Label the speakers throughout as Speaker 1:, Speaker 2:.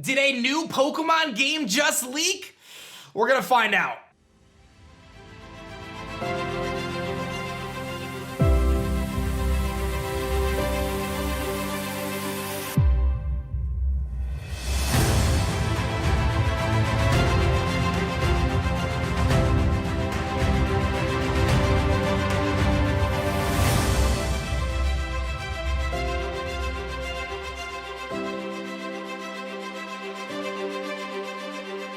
Speaker 1: Did a new Pokemon game just leak? We're gonna find out.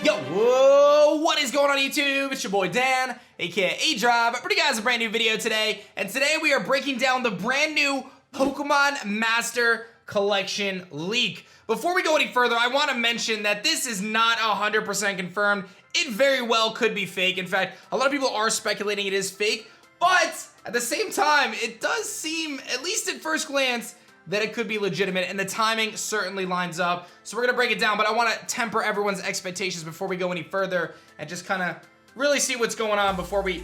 Speaker 1: Yo, whoa, what is going on YouTube? It's your boy Dan, aka aDrive, bringing you guys a brand new video today. And today we are breaking down the brand new Pokemon Master Collection leak. Before we go any further, I want to mention that this is not 100% confirmed. It very well could be fake. In fact, a lot of people are speculating it is fake, but at the same time, it does seem, at least at first glance, that it could be legitimate, and the timing certainly lines up. So we're gonna break it down, but I wanna temper everyone's expectations before we go any further and just kinda really see what's going on before we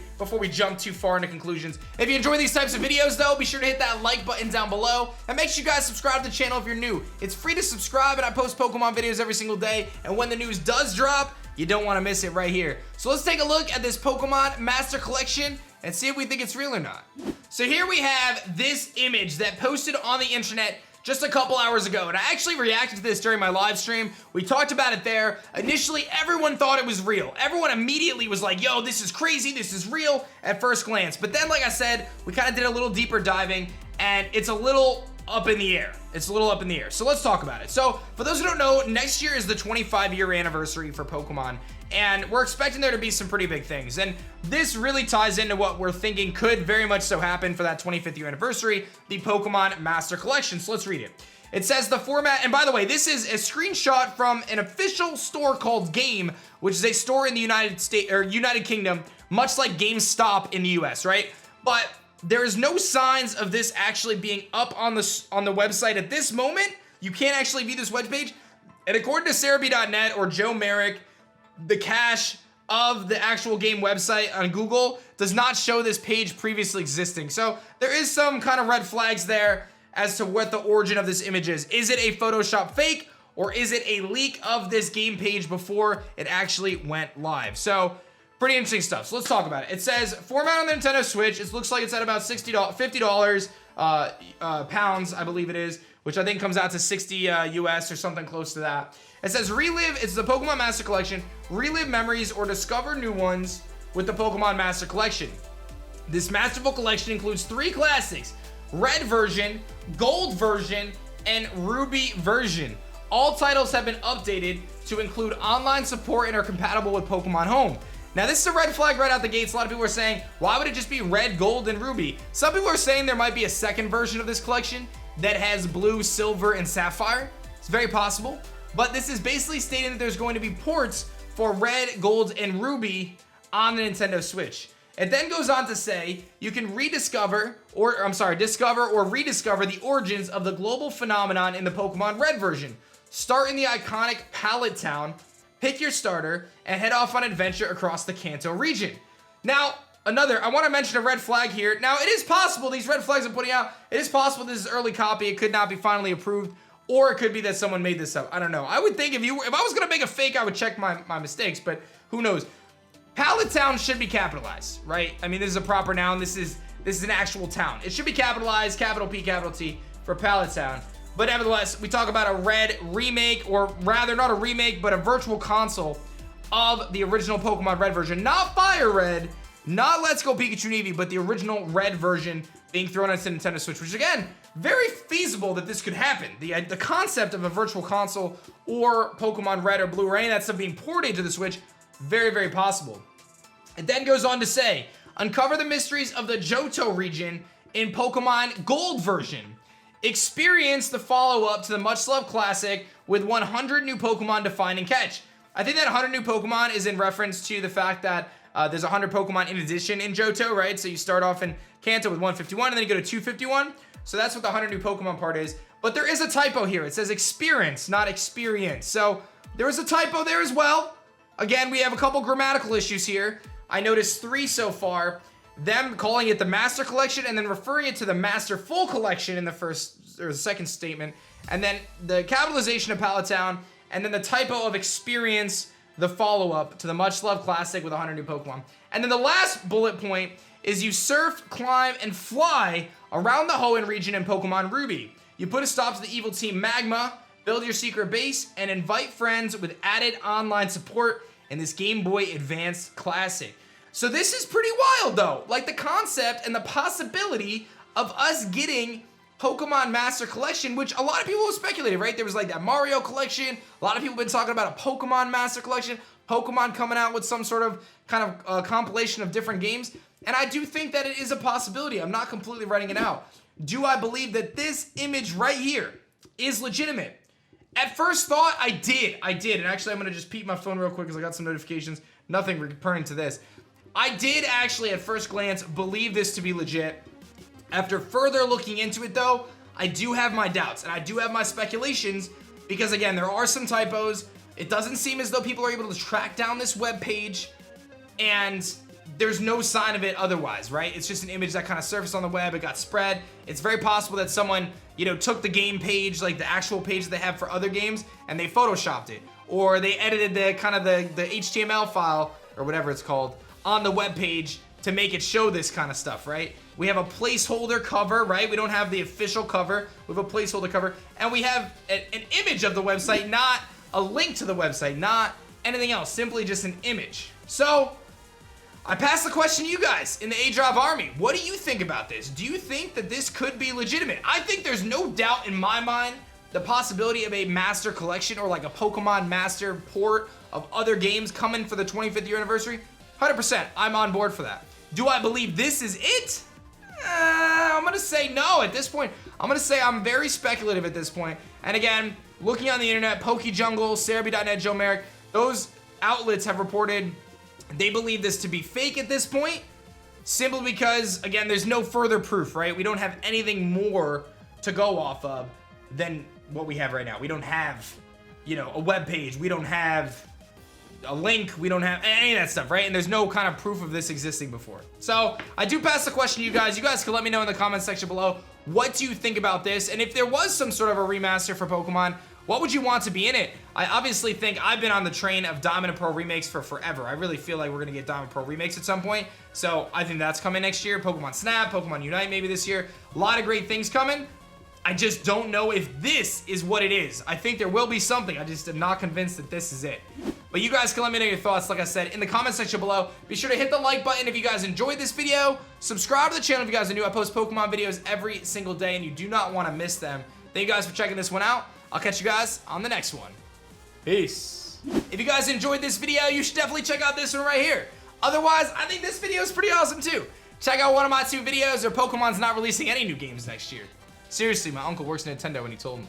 Speaker 1: jump too far into conclusions. If you enjoy these types of videos though, be sure to hit that like button down below, and make sure you guys subscribe to the channel if you're new. It's free to subscribe, and I post Pokemon videos every single day, and when the news does drop, you don't wanna miss it right here. So let's take a look at this Pokemon Master Collection and see if we think it's real or not. So here we have this image that posted on the internet just a couple hours ago, and I actually reacted to this during my live stream. We talked about it there. Initially, everyone thought it was real. Everyone immediately was like, yo, this is crazy, this is real at first glance. But then, like I said, we kind of did a little deeper diving, and it's a little up in the air. It's a little up in the air. So let's talk about it. So for those who don't know, next year is the 25-year anniversary for Pokemon, and we're expecting there to be some pretty big things. And this really ties into what we're thinking could very much so happen for that 25th year anniversary, the Pokemon Master Collection. So let's read it. It says the format, and by the way, this is a screenshot from an official store called Game, which is a store in the United Kingdom, much like GameStop in the US, right? But there is no signs of this actually being up on the website at this moment. You can't actually view this webpage. And according to Cerebi.net or Joe Merrick, the cache of the actual Game website on Google does not show this page previously existing. So there is some kind of red flags there as to what the origin of this image is. Is it a Photoshop fake, or is it a leak of this game page before it actually went live? So pretty interesting stuff. So let's talk about it. It says format on the Nintendo Switch. It looks like it's at about $50 pounds, I believe it is, which I think comes out to 60 US or something close to that. It says relive. It's the Pokemon Master Collection. Relive memories or discover new ones with the Pokemon Master Collection. This masterful collection includes 3 classics: Red version, Gold version, and Ruby version. All titles have been updated to include online support and are compatible with Pokemon Home. Now, this is a red flag right out the gates. A lot of people are saying, why would it just be Red, Gold, and Ruby? Some people are saying there might be a second version of this collection that has Blue, Silver, and Sapphire. It's very possible. But this is basically stating that there's going to be ports for Red, Gold, and Ruby on the Nintendo Switch. It then goes on to say you can discover or rediscover the origins of the global phenomenon in the Pokemon Red version. Start in the iconic Pallet Town, pick your starter, and head off on adventure across the Kanto region. Now, I want to mention a red flag here. Now, it is possible, these red flags I'm putting out, it is possible this is early copy, it could not be finally approved, or it could be that someone made this up. I don't know. I would think if I was going to make a fake, I would check my mistakes, but who knows. Pallet Town should be capitalized, right? I mean, this is a proper noun. This is an actual town. It should be capitalized, capital P, capital T, for Pallet Town. But nevertheless, we talk about a Red remake, or rather not a remake, but a virtual console of the original Pokemon Red version. Not Fire Red, not Let's Go Pikachu and Eevee, but the original Red version being thrown into Nintendo Switch, which again, very feasible that this could happen. The concept of a virtual console or Pokemon Red or Blue or any of that stuff being ported to the Switch, very, very possible. It then goes on to say, uncover the mysteries of the Johto region in Pokemon Gold version. Experience the follow-up to the much-loved classic with 100 new Pokemon to find and catch. I think that 100 new Pokemon is in reference to the fact that there's 100 Pokemon in addition in Johto, right? So you start off in Kanto with 151, and then you go to 251. So that's what the 100 new Pokemon part is. But there is a typo here. It says experience, not experience. So there is a typo there as well. Again, we have a couple grammatical issues here. I noticed 3 so far. Them calling it the Master Collection and then referring it to the Master Full Collection in the first or the second statement. And then the capitalization of Pallet Town And then the typo of experience the follow-up to the much-loved classic with 100 new Pokemon. And then the last bullet point is you surf, climb, and fly around the Hoenn region in Pokemon Ruby. You put a stop to the evil team Magma, build your secret base, and invite friends with added online support in this Game Boy Advance classic. So this is pretty wild though. Like the concept and the possibility of us getting Pokemon Master Collection, which a lot of people have speculated, right? There was like that Mario collection. A lot of people have been talking about a Pokemon Master Collection, Pokemon coming out with some sort of kind of compilation of different games. And I do think that it is a possibility. I'm not completely writing it out. Do I believe that this image right here is legitimate? At first thought, I did. And actually, I'm going to just peep my phone real quick because I got some notifications. Nothing referring to this. I did actually, at first glance, believe this to be legit. After further looking into it, though, I do have my doubts. And I do have my speculations because, again, there are some typos. It doesn't seem as though people are able to track down this web page. And there's no sign of it otherwise, right? It's just an image that kind of surfaced on the web. It got spread. It's very possible that someone, you know, took the game page, like the actual page that they have for other games, and they photoshopped it. Or they edited the kind of the HTML file, or whatever it's called, on the web page to make it show this kind of stuff, right? We have a placeholder cover, right? We don't have the official cover. We have a placeholder cover. And we have an image of the website, not a link to the website, not anything else, simply just an image. So I passed the question to you guys in the aDrive Army. What do you think about this? Do you think that this could be legitimate? I think there's no doubt in my mind the possibility of a Master Collection or like a Pokemon Master port of other games coming for the 25th year anniversary. 100%, I'm on board for that. Do I believe this is it? I'm gonna say no at this point. I'm gonna say I'm very speculative at this point. And again, looking on the internet, PokeJungle, Cerebi.net, Joe Merrick, those outlets have reported they believe this to be fake at this point, simply because, again, there's no further proof, right? We don't have anything more to go off of than what we have right now. We don't have, you know, a web page. We don't have a link. We don't have any of that stuff, right? And there's no kind of proof of this existing before. So I do pass the question to you guys. You guys can let me know in the comment section below. What do you think about this? And if there was some sort of a remaster for Pokemon, what would you want to be in it? I obviously think I've been on the train of Diamond and Pearl remakes for forever. I really feel like we're gonna get Diamond and Pearl remakes at some point. So I think that's coming next year. Pokemon Snap, Pokemon Unite maybe this year. A lot of great things coming. I just don't know if this is what it is. I think there will be something. I just am not convinced that this is it. But you guys can let me know your thoughts, like I said, in the comment section below. Be sure to hit the like button if you guys enjoyed this video. Subscribe to the channel if you guys are new. I post Pokemon videos every single day, and you do not want to miss them. Thank you guys for checking this one out. I'll catch you guys on the next one. Peace. If you guys enjoyed this video, you should definitely check out this one right here. Otherwise, I think this video is pretty awesome too. Check out one of my 2 videos, or Pokemon's not releasing any new games next year. Seriously, my uncle works at Nintendo and he told me.